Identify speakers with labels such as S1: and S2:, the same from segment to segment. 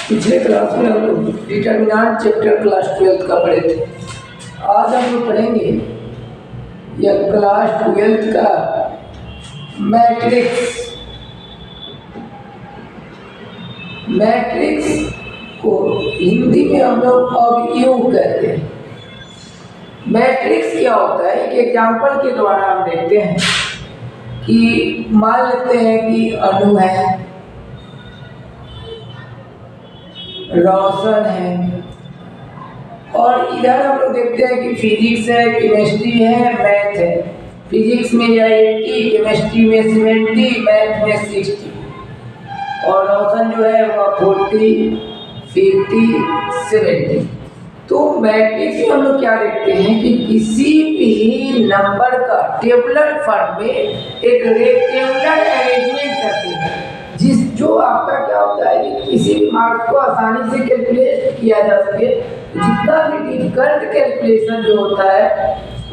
S1: पिछले क्लास में हम लोग डिटर्मिनेंट चैप्टर क्लास 12 का पढ़े थे। आज हम लोग पढ़ेंगे यह क्लास 12 का मैट्रिक्स। मैट्रिक्स को हिंदी में हम लोग अवयव कहते हैं। मैट्रिक्स क्या होता है? एक एग्जाम्पल के द्वारा हम देखते हैं कि मान लेते हैं कि अणु है, रोशन है, और इधर हम लोग देखते हैं कि फिजिक्स है, केमिस्ट्री है, मैथ है। फिजिक्स में 80, केमिस्ट्री में 70, मैथ में 60, और रोशन जो है वह 40, 50, 70। तो मैट्रिक्स में हम लोग क्या देखते हैं कि किसी भी नंबर का टेबुलर फॉर्म में एक रेक्टेंगुलर अरेंजमेंट करते हैं, जो आपका क्या होता है कि किसी भी मार्क्स को आसानी से कैलकुलेट किया जा सके। जितना भी डिफिकल्ट कैलकुलेशन जो होता है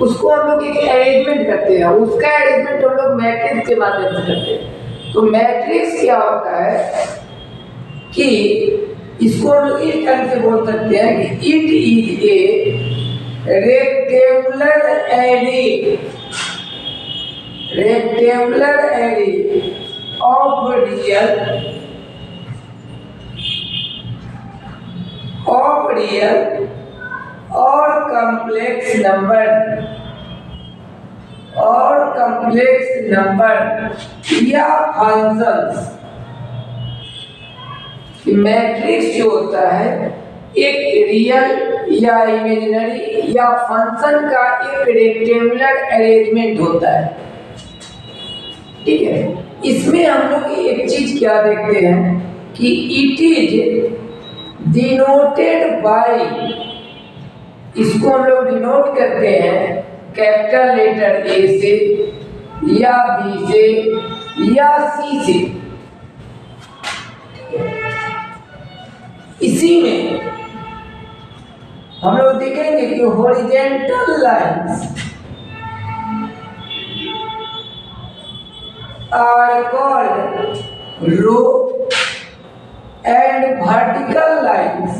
S1: उसको हम लोग एक अरेंजमेंट करते हैं, उसका अरेंजमेंट हम लोग मैट्रिक्स के माध्यम से करते हैं। तो मैट्रिक्स क्या होता है कि इसको हम लोग इस ढंग से बोल सकते हैं कि it is a rectangular array, rectangular array of real और complex number या functions। मैट्रिक्स जो होता है एक रियल या इमेजिनरी या फंक्शन का एक रेक्टेंगुलर अरेंजमेंट होता है, ठीक है। इसमें हम लोग एक चीज क्या देखते हैं कि इट इज डिनोटेड बाय, इसको हम लोग डिनोट करते हैं कैपिटल लेटर ए से या बी से या सी से। इसी में हम लोग देखेंगे कि horizontal lines are called row and vertical lines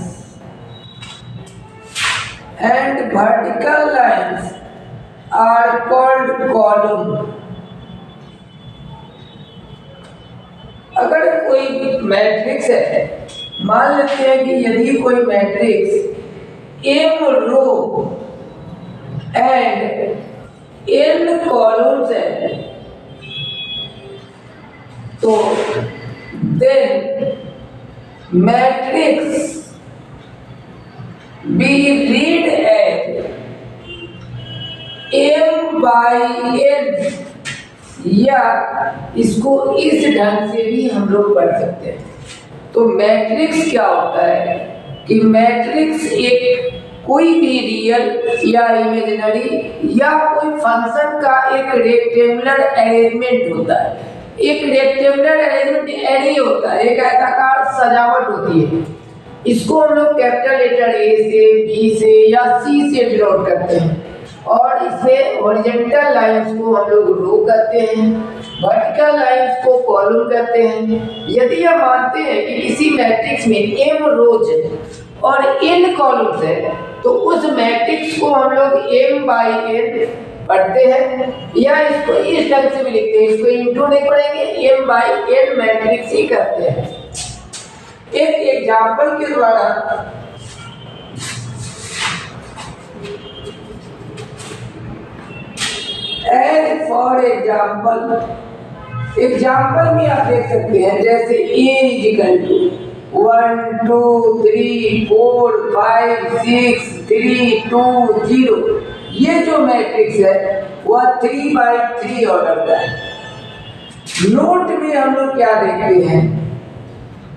S1: are called column। अगर कोई मैट्रिक्स है, मान लेते हैं कि यदि कोई matrix m row and n columns है, तो then matrix be read as m by n, या इसको इस ढंग से भी हम लोग पढ़ सकते हैं। तो मैट्रिक्स क्या होता है कि मैट्रिक्स एक कोई भी रियल या इमेजिनरी या कोई फंक्शन का एक रेक्टेंगुलर अरेंजमेंट होता है। एक रेक्टेंगुलर अरेंजमेंट एरे होता है, एक आयताकार सजावट होती है। इसको हम लोग कैपिटल लेटर ए से, बी से या सी से डिनोट करते हैं, और इसे हॉरिजॉन्टल लाइंस को हम लोग रो करते हैं, वर्टिकल लाइंस को कॉलम करते हैं। यदि हम मानते हैं कि किसी मैट्रिक्स में m रोज और n कॉलम्स है, तो उस मैट्रिक्स को हम लोग m by n पढ़ते हैं, या इसको इस ढंग से भी लिखते हैं, इसको इंटू नहीं पढ़ेंगे, m by n मैट्रिक्स ही करते हैं। एक एग्जाम्पल के द्वारा एज फॉर एग्जाम्पल में आप देख सकते हैं, जैसे a इक्वल टू 1 2 3 4 5 6 3 2 0। ये जो मैट्रिक्स है वह 3 by 3 ऑर्डर का है। नोट में हम लोग क्या देखते हैं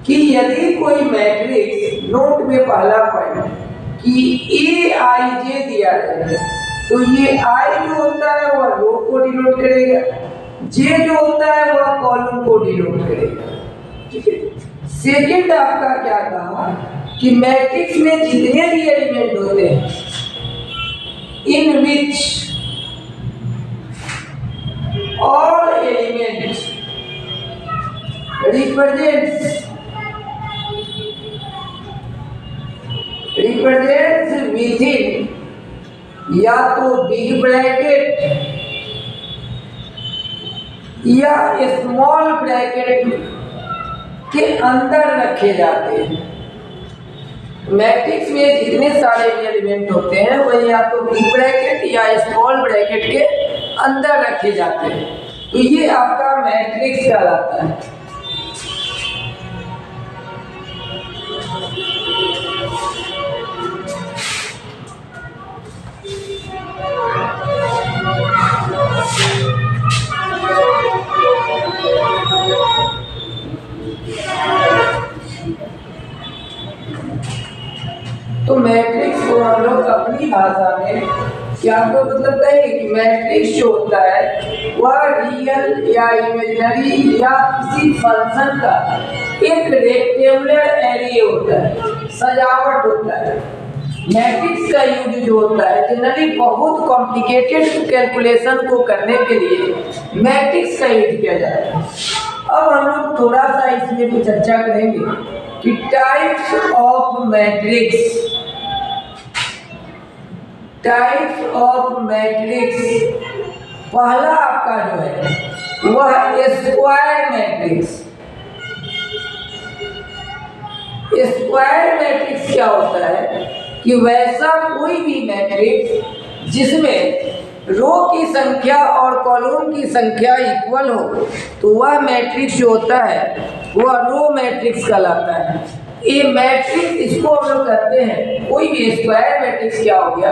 S1: कि यदि कोई मैट्रिक्स, नोट में पहला पॉइंट कि ए आई जे दिया है, तो ये आई जो होता है वह रो को डिनोट करेगा, जे जो होता है वह कॉलम को डिनोट करेगा। ठीक है। सेकेंड आपका क्या कहा कि मैट्रिक्स में जितने भी एलिमेंट होते हैं in which all element represents within या तो बिग ब्रैकेट या स्मॉल ब्रैकेट के अंदर रखे जाते हैं। मैट्रिक्स में जितने सारे एलिमेंट होते हैं वह या तो बिग ब्रैकेट या स्मॉल ब्रैकेट के अंदर रखे जाते हैं, तो ये आपका मैट्रिक्स कहलाता है। तो मैट्रिक्स को हम लोग अपनी भाषा में क्या तो मतलब कहेंगे कि मैट्रिक्स जो होता है वह रियल या इमेजिनरी या किसी फंक्शन का एक रेक्टेंगुलर एरे होता है, सजावट होता है। मैट्रिक्स का यूज जो होता है जनरली बहुत कॉम्प्लिकेटेड कैलकुलेशन को करने के लिए मैट्रिक्स का यूज किया जाता है। अब हम लोग थोड़ा सा इसमें कुछ चर्चा करेंगे कि types of matrix. Types of matrix पहला आपका जो है वह स्क्वायर मैट्रिक्स। स्क्वायर मैट्रिक्स क्या होता है कि वैसा कोई भी मैट्रिक्स जिसमें रो की संख्या और कॉलम की संख्या इक्वल हो तो वह मैट्रिक्स जो होता है वह रो मैट्रिक्स कहलाता है। ये मैट्रिक्स इसको हम लोग कहते हैं, कोई भी स्क्वायर मैट्रिक्स क्या हो गया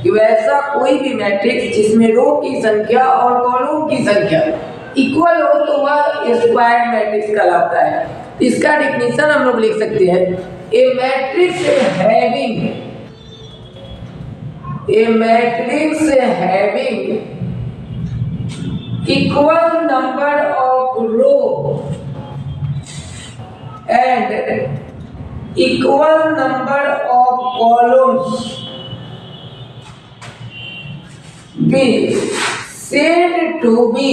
S1: कि वैसा कोई भी मैट्रिक्स जिसमें रो की संख्या और कॉलम की संख्या इक्वल हो तो वह स्क्वायर मैट्रिक्स कहलाता है। इसका डेफिनेशन हम लोग लिख सकते हैं, a matrix having equal number of row and equal number of columns be said to be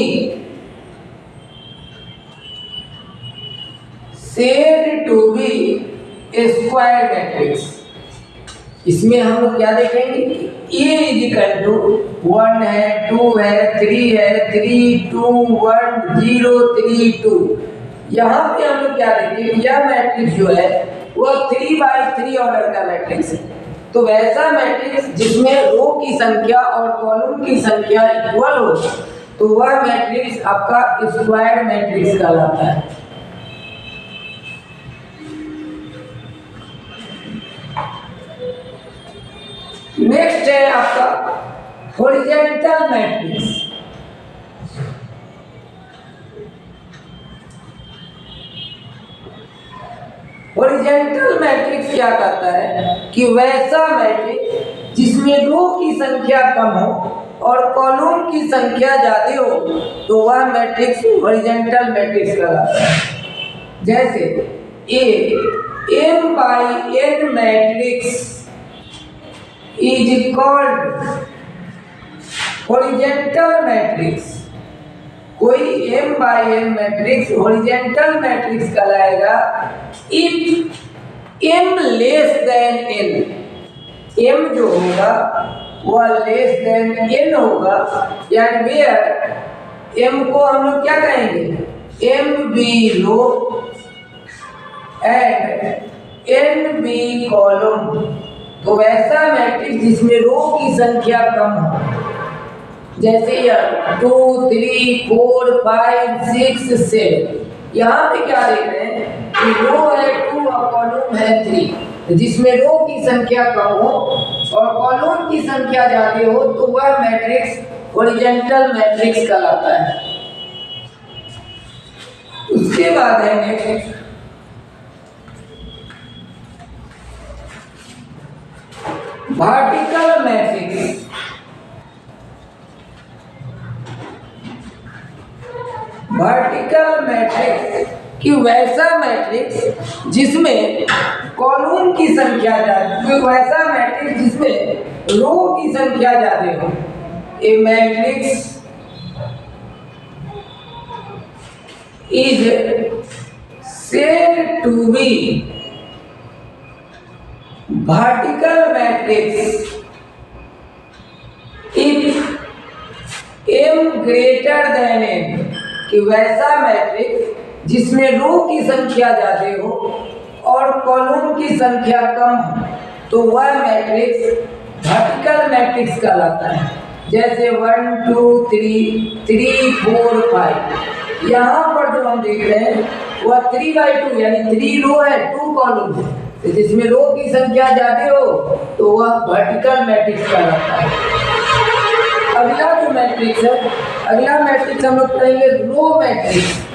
S1: a square matrix। इसमें हम लोग क्या देखेंगे, A इज इक्वल टू 1 है, 2 है, 3 है, 3 2 1 0 3 2। यहाँ पे हम लोग क्या देखेंगे, यह मैट्रिक्स जो है वह 3/3 ऑर्डर का मैट्रिक्स है। तो वैसा मैट्रिक्स जिसमें रो की संख्या और कॉलम की संख्या इक्वल हो तो वह मैट्रिक्स आपका स्क्वायर मैट्रिक्स कहलाता है। नेक्स्ट है आपका हॉरिजॉन्टल मैट्रिक्स। हॉरिजॉन्टल मैट्रिक्स क्या कहता है कि वैसा मैट्रिक्स जिसमें रो की संख्या कम हो और कॉलम की संख्या ज्यादा हो तो वह मैट्रिक्स हॉरिजॉन्टल मैट्रिक्स कहलाता है। जैसे ए m/n matrix is called horizontal matrix. कोई m/n मैट्रिक्स हॉरिजॉन्टल मैट्रिक्स कहलाएगा if m less than n। m जो होगा वह लेस देन n होगा, यानी वेयर m को हम लोग क्या कहेंगे, m be row and n be column. तो वैसा मैट्रिक्स जिसमें रो की संख्या कम हो, जैसे 2 3 4 5 6 7। यहाँ पे क्या देख रहे हैं कि रो है 2 और कॉलम है 3। जिसमें रो की संख्या कम हो और कॉलम की संख्या ज्यादा हो तो वह मैट्रिक्स हॉरिजॉन्टल मैट्रिक्स कहलाता है। उसके बाद है next vertical matrix. Vertical matrix कि वैसा मैट्रिक्स जिसमें कॉलम की संख्या ज्यादा, वैसा मैट्रिक्स जिसमें रो की संख्या ज्यादा हो। A matrix is said to be vertical matrix if m greater than n, कि वैसा मैट्रिक्स जिसमें रो की संख्या ज्यादा हो और कॉलम की संख्या कम हो तो वह मैट्रिक्स वर्टिकल मैट्रिक्स कहलाता है। जैसे 1 2 3 3 4 5, यहाँ पर जो हम देख रहे हैं वह 3/2 यानी 3 रो है 2 कॉलम है, तो जिसमें रो की संख्या ज्यादा हो तो वह वर्टिकल मैट्रिक्स कहलाता है। अगला जो मैट्रिक्स है, अगला मैट्रिक्स हम लोग पढ़ेंगे रो मैट्रिक्स।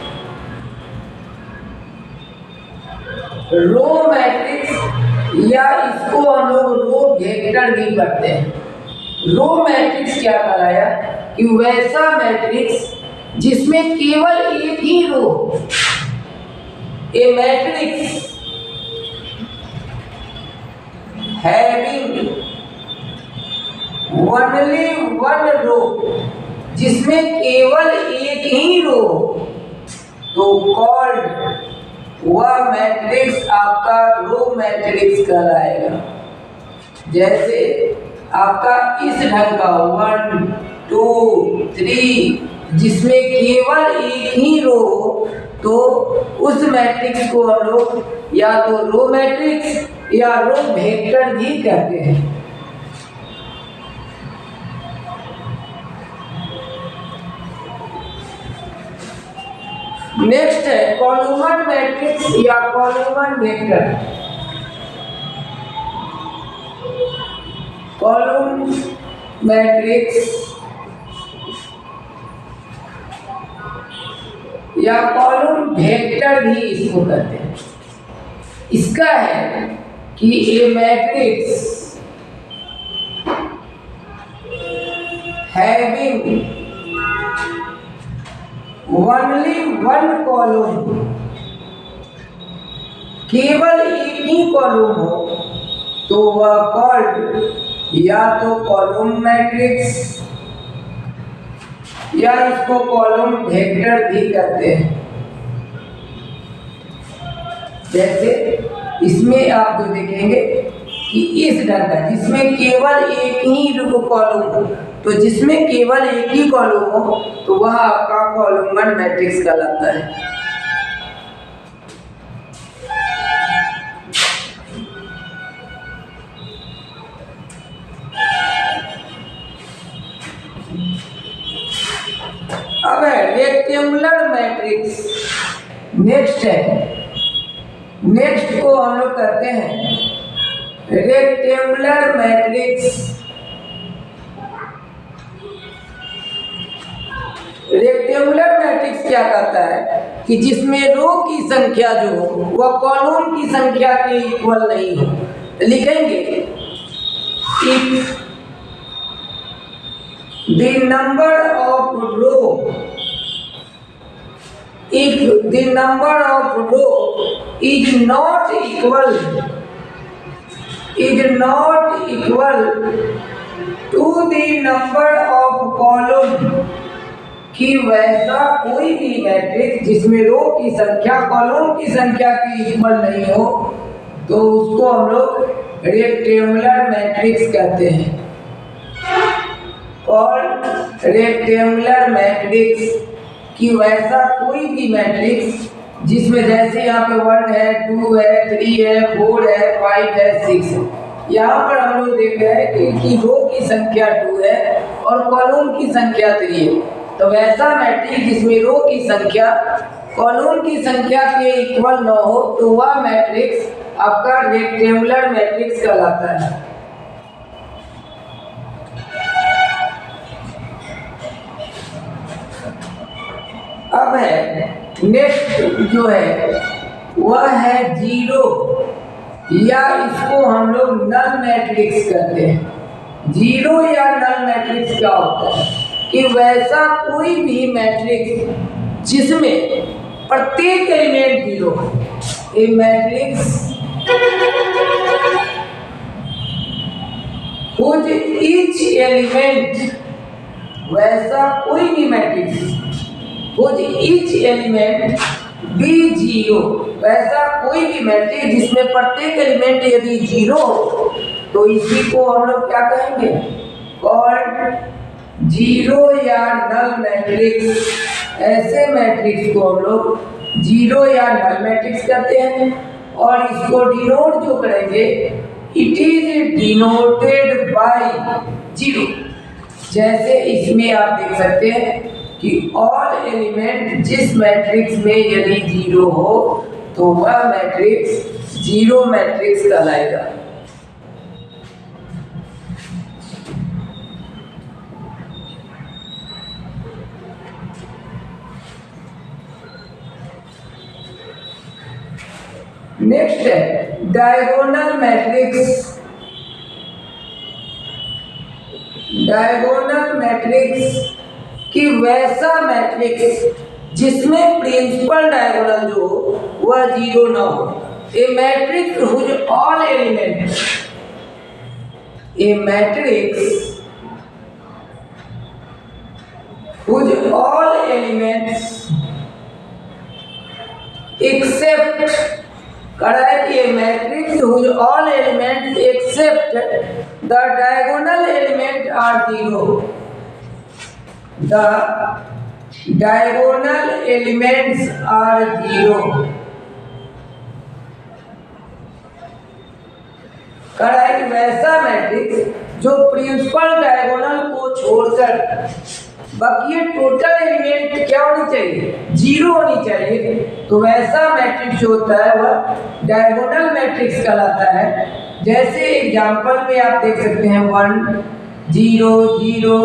S1: रो मैट्रिक्स या इसको हम लोग रो वेक्टर भी पढ़ते हैं। रो मैट्रिक्स क्या कराया कि वैसा मैट्रिक्स जिसमें केवल एक ही रो, ए matrix having only one row, जिसमें केवल एक ही रो, तो कॉल्ड वह मैट्रिक्स आपका रो मैट्रिक्स कहलाएगा। जैसे आपका इस ढंग का 1 2 3 जिसमें केवल एक ही रो, तो उस मैट्रिक्स को हम लोग या तो रो मैट्रिक्स या रो वेक्टर भी कहते हैं। नेक्स्ट है कॉलम मैट्रिक्स या कॉलम वेक्टर। कॉलम मैट्रिक्स या कॉलम वेक्टर भी इसको कहते हैं। इसका है कि a matrix having only one column, केवल एक ही कॉलम हो तो वह कॉल्ड या तो कॉलम मैट्रिक्स या इसको कॉलम वेक्टर भी कहते हैं। जैसे इसमें आप जो देखेंगे कि इस ढंग का जिसमें केवल एक ही कॉलम हो, तो जिसमें केवल एक ही कॉलम हो तो वह आपका कॉलम मैट्रिक्स कहलाता है। अब है रेक्टेंगुलर मैट्रिक्स। नेक्स्ट है, नेक्स्ट को हम लोग कहते हैं रेक्टेंगुलर मैट्रिक्स। रेक्टेंगुलर मैट्रिक्स क्या कहता है कि जिसमें रो की संख्या जो हो वह कॉलम की संख्या के इक्वल नहीं हो। लिखेंगे if the number of row is not equal to the number of column, कि वैसा कोई भी मैट्रिक्स जिसमें रो की संख्या कॉलम की संख्या के इक्वल नहीं हो तो उसको हम लोग रेक्टेंगुलर मैट्रिक्स कहते हैं। और रेक्टेंगुलर मैट्रिक्स कि वैसा कोई भी मैट्रिक्स जिसमें जैसे यहाँ पे 1 है 2 है 3 है 4 है 5 है 6 है, यहाँ पर हम लोग देख रहे हैं कि रो की संख्या 2 है और कॉलम की संख्या 3 है, तो वैसा मैट्रिक्स जिसमें रो की संख्या कॉलम की संख्या के इक्वल न हो तो वह मैट्रिक्स आपका रेक्टेंगुलर मैट्रिक्स कहलाता है। अब है नेक्स्ट जो है वह है जीरो, या इसको हम लोग नल मैट्रिक्स कहते हैं। जीरो या नल मैट्रिक्स क्या होता है कि वैसा कोई भी मैट्रिक्स जिसमें प्रत्येक एलिमेंट 0 है। ए मैट्रिक्स whose each element, वैसा कोई भी matrix whose each element be 0, वैसा कोई भी मैट्रिक्स जिसमें प्रत्येक एलिमेंट यदि 0 हो तो इसी को हम लोग क्या कहेंगे, कॉल्ड 0 या नल मैट्रिक्स। ऐसे मैट्रिक्स को हम लोग 0 या नल मैट्रिक्स कहते हैं। और इसको डिनोट जो करेंगे, इट इज डिनोटेड बाय 0। जैसे इसमें आप देख सकते हैं कि ऑल एलिमेंट जिस मैट्रिक्स में यदि 0 हो तो वह मैट्रिक्स 0 मैट्रिक्स कहलाएगा। नेक्स्ट है डायगोनल मैट्रिक्स। डायगोनल मैट्रिक्स कि वैसा मैट्रिक्स जिसमें प्रिंसिपल डायगोनल जो हो वह 0 ना हो। A matrix whose all element, a matrix whose all elements except, correct, a matrix whose all elements except the diagonal element are 0. The diagonal elements are 0. correct, वैसा matrix जो principal diagonal को छोड़कर बाकी टोटल एलिमेंट क्या होनी चाहिए, 0 होनी चाहिए। तो वैसा मैट्रिक्स जो होता है वह डायगोनल मैट्रिक्स कहलाता है। जैसे एग्जांपल में आप देख सकते हैं 1 0 0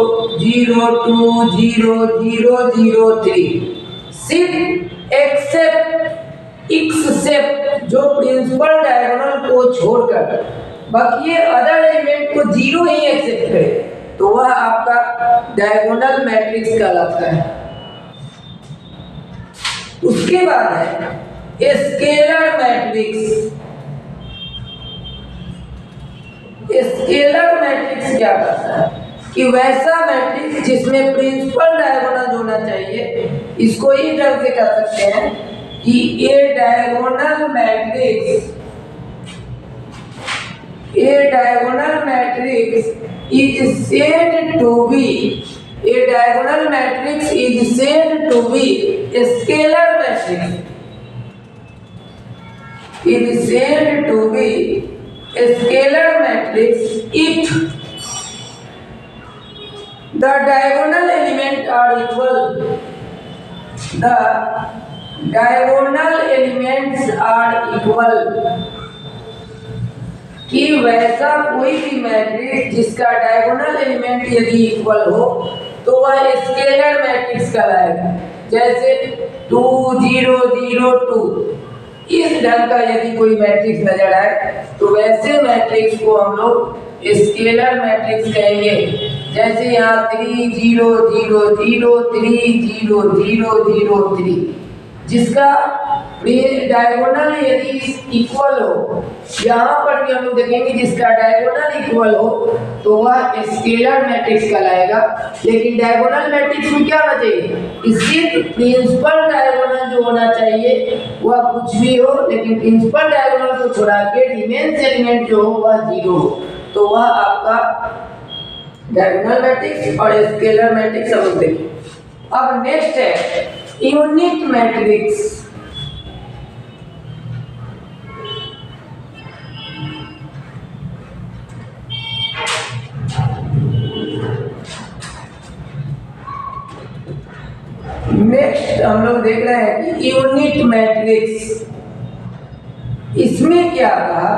S1: 0 2 0 0 0 3। सिर्फ एक्सेप्ट जो प्रिंसिपल डायगोनल को छोड़कर बाकी अदर एलिमेंट को 0 ही एक्सेप्ट करे तो वह आपका डायगोनल मैट्रिक्स कहलाता है। उसके बाद है स्केलर मैट्रिक्स। स्केलर मैट्रिक्स क्या करता है कि वैसा मैट्रिक्स जिसमें प्रिंसिपल डायगोनल होना चाहिए, इसको इस ढंग से कह सकते हैं कि a diagonal matrix is said to be, a diagonal matrix is said to be a scalar matrix. It is said to be a scalar matrix if the diagonal elements are equal. The diagonal elements are equal. कि वैसा कोई भी matrix जिसका diagonal element यदि equal हो तो वह scalar matrix कहलाएगा। जैसे 2 0 0 2 इस ढंग का यदि कोई मैट्रिक्स नजर आए तो वैसे मैट्रिक्स को हम लोग स्केलर मैट्रिक्स कहेंगे। जैसे यहाँ 3 0 0 0 3 0 0 0 3 जिसका डायगोनल यदि इक्वल हो, यहाँ पर भी हम लोग देखेंगे जिसका डायगोनल इक्वल हो तो वह स्केलर मैट्रिक्स कहलाएगा। लेकिन डायगोनल मैट्रिक्स में क्या होना चाहिए, सिर्फ प्रिंसिपल डायगोनल जो होना चाहिए वह कुछ भी हो, लेकिन प्रिंसिपल डायगोनल को छोड़ा के रिमेन्स एलिमेंट जो हो वह 0 हो तो वह आपका डायगोनल मैट्रिक्स और स्केलर मैट्रिक्स हम लोग देखेंगे। अब नेक्स्ट है यूनिट मैट्रिक्स। नेक्स्ट हम लोग देख रहे हैं कि यूनिट मैट्रिक्स। इसमें क्या कहा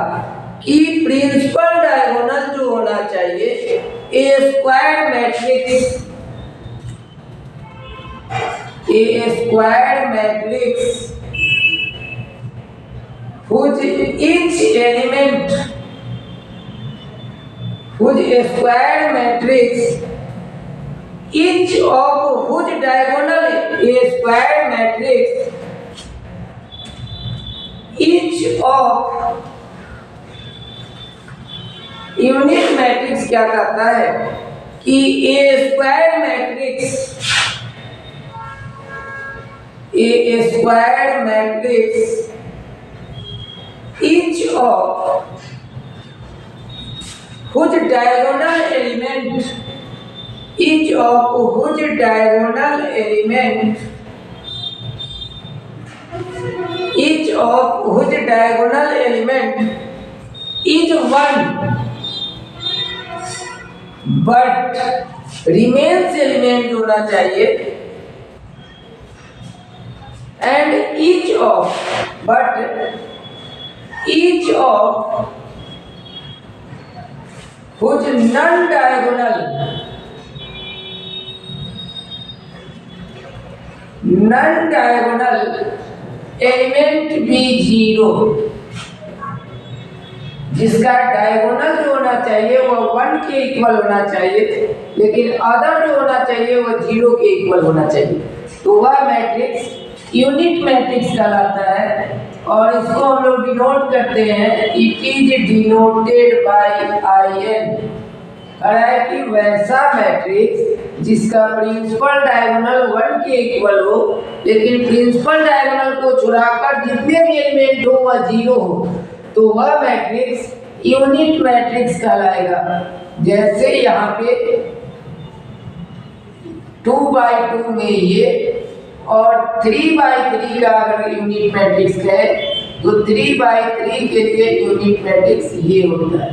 S1: कि प्रिंसिपल डायगोनल जो होना चाहिए a square matrix, a square matrix whose each element, whose square matrix, each of whose diagonal a square matrix each of unit matrix क्या कहता है कि a square matrix each of whose diagonal element is 1 but remains element होना चाहिए and each of whose non-diagonal element भी 0, जिसका diagonal जो होना चाहिए वो 1 के इक्वल होना चाहिए, लेकिन अदर जो होना चाहिए वो 0 के इक्वल होना चाहिए, तो वह मैट्रिक्स यूनिट मैट्रिक्स कहलाता है। और इसको हम लोग डिनोट करते हैं, it is denoted by IN। है कि वैसा मैट्रिक्स जिसका प्रिंसिपल डायगोनल 1 के इक्वल हो, लेकिन प्रिंसिपल डायगोनल को छुड़ाकर जितने भी एलिमेंट हो वह 0 हो, तो वह मैट्रिक्स यूनिट मैट्रिक्स कहलाएगा। जैसे यहाँ पे 2/2 में ये और 3/3 का अगर यूनिट मैट्रिक्स है तो 3/3 के लिए यूनिट मैट्रिक्स ये होता है।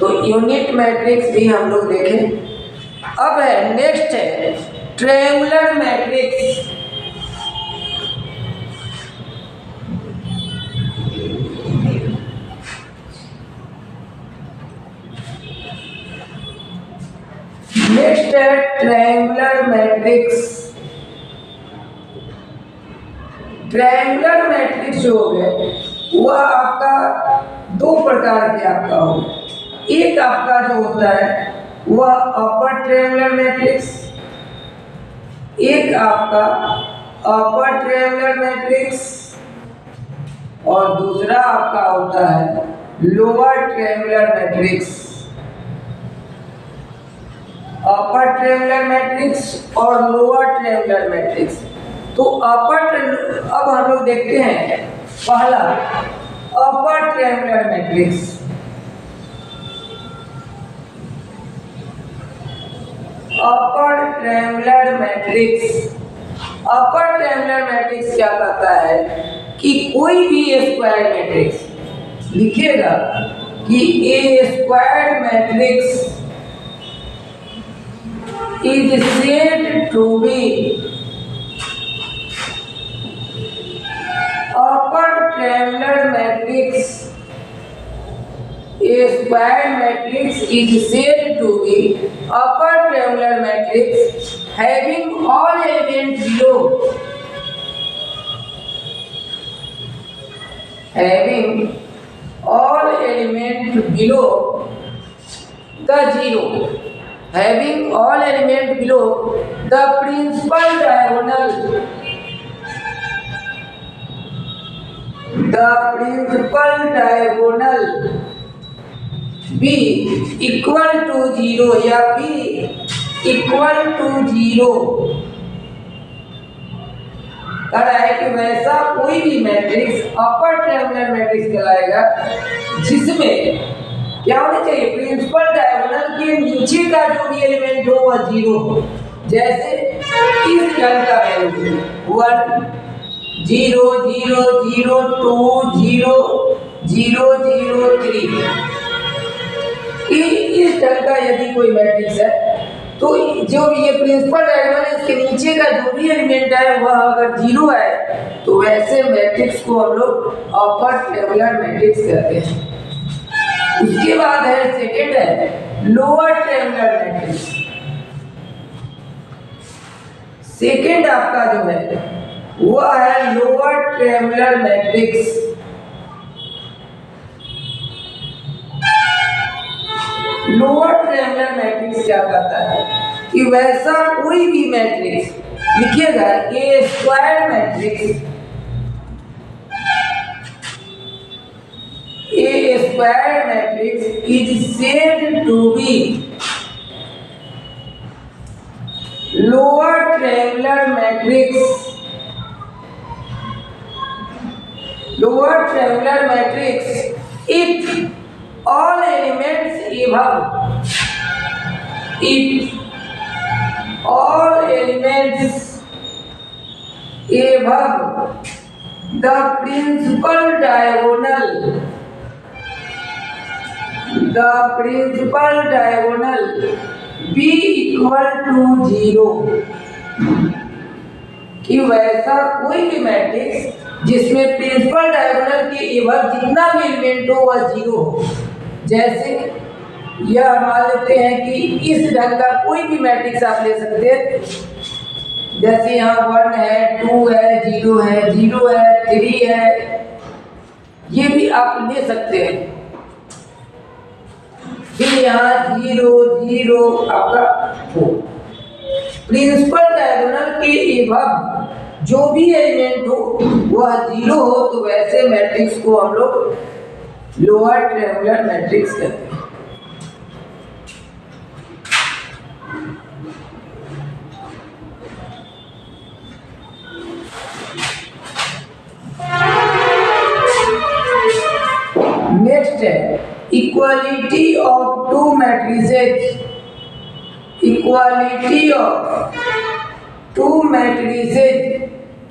S1: तो यूनिट मैट्रिक्स भी हम लोग देखें। अब है नेक्स्ट है ट्रायंगुलर मैट्रिक्स। नेक्स्ट है ट्रायंगुलर मैट्रिक्स। ट्रायंगुलर मैट्रिक्स जो हो गए वह आपका 2 प्रकार के आपका हो। एक आपका जो होता है वह अपर ट्रायंगुलर मैट्रिक्स, एक आपका अपर ट्रायंगुलर मैट्रिक्स, और दूसरा आपका होता है lower triangular matrix. Upper triangular matrix और लोअर ट्रायंगुलर मैट्रिक्स। तो अब हम लोग देखते हैं पहला upper triangular matrix. Upper triangular matrix क्या कहता है कि कोई भी स्क्वायर मैट्रिक्स लिखिएगा कि a square matrix is said to be upper triangular matrix. A square matrix is said to be upper triangular matrix having all elements below. Having all elements below the 0. Having all elements below the principal diagonal, be equal to 0 या be equal to 0। कह रहा है कि वैसा कोई भी matrix upper triangular matrix कहलाएगा जिसमें क्या होना चाहिए, प्रिंसिपल डायगोनल के नीचे का जो भी एलिमेंट हो वह 0 हो। जैसे इस ढंग का वैल्यू 1 0 0 0 2 0 0 0 3, इस ढंग का यदि कोई मैट्रिक्स है तो जो भी ये प्रिंसिपल डायगोनल है इसके नीचे का जो भी एलिमेंट है वह अगर 0 है तो वैसे मैट्रिक्स को हम लोग अपर ट्रायंगुलर मैट्रिक्स कहते हैं। उसके बाद है सेकेंड है लोअर ट्रायंगुलर मैट्रिक्स। सेकेंड आपका जो है वह है lower triangular matrix. Lower triangular matrix क्या कहता है कि वैसा कोई भी मैट्रिक्स लिखिएगा a square matrix square matrix is said to be lower triangular matrix if all elements above the principal diagonal be equal to 0, कि वैसा कोई भी मैट्रिक्स जिसमें प्रिंसिपल डायगोनल के एबव जितना भी एलिमेंट हो वह 0 हो। जैसे यह मान लेते हैं कि इस ढंग का कोई भी मैट्रिक्स आप ले सकते हैं, जैसे यहाँ 1 है, 2 है, 0 है, 0 है, 3 है, ये भी आप ले सकते हैं। फिर यहाँ 0 0 आपका हो। प्रिंसिपल डायगोनल के एबव जो भी एलिमेंट हो वह 0 हो, तो वैसे मैट्रिक्स को हम लोग लोअर ट्रायंगुलर मैट्रिक्स कहते हैं। नेक्स्ट है equality of to matrices. Equality of to matrices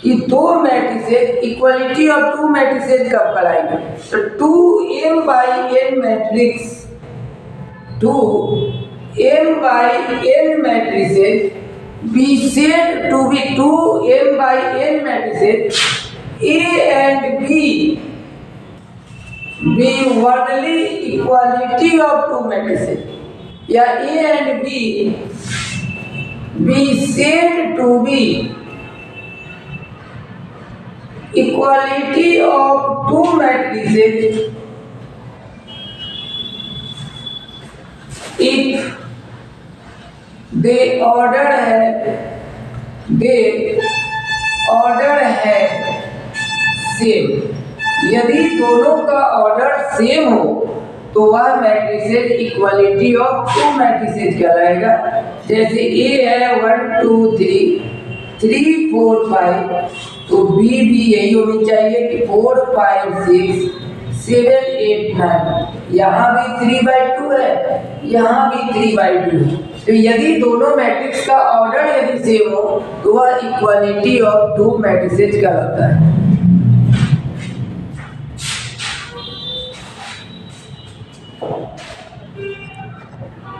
S1: कि दो matrices, equality of to matrices कब कराएंगे? तो 2m/n matrix, 2m/n matrices be said to be 2m/n matrices A and B be only equality of two matrices, या A and B be said to be equality of two matrices if they order है same. यदि दोनों का order same हो तो वह matrices equality of to matrices कहलाएगा। जैसे A है 1 2 3 3 4 5, तो B भी यही होनी चाहिए कि 4 5 6 7 8 9। यहाँ भी 3/2 है, यहाँ भी 3/2 है। तो यदि दोनों मैट्रिक्स का ऑर्डर यदि सेम हो तो वह इक्वालिटी ऑफ टू मैट्रिसेस कहलाता है।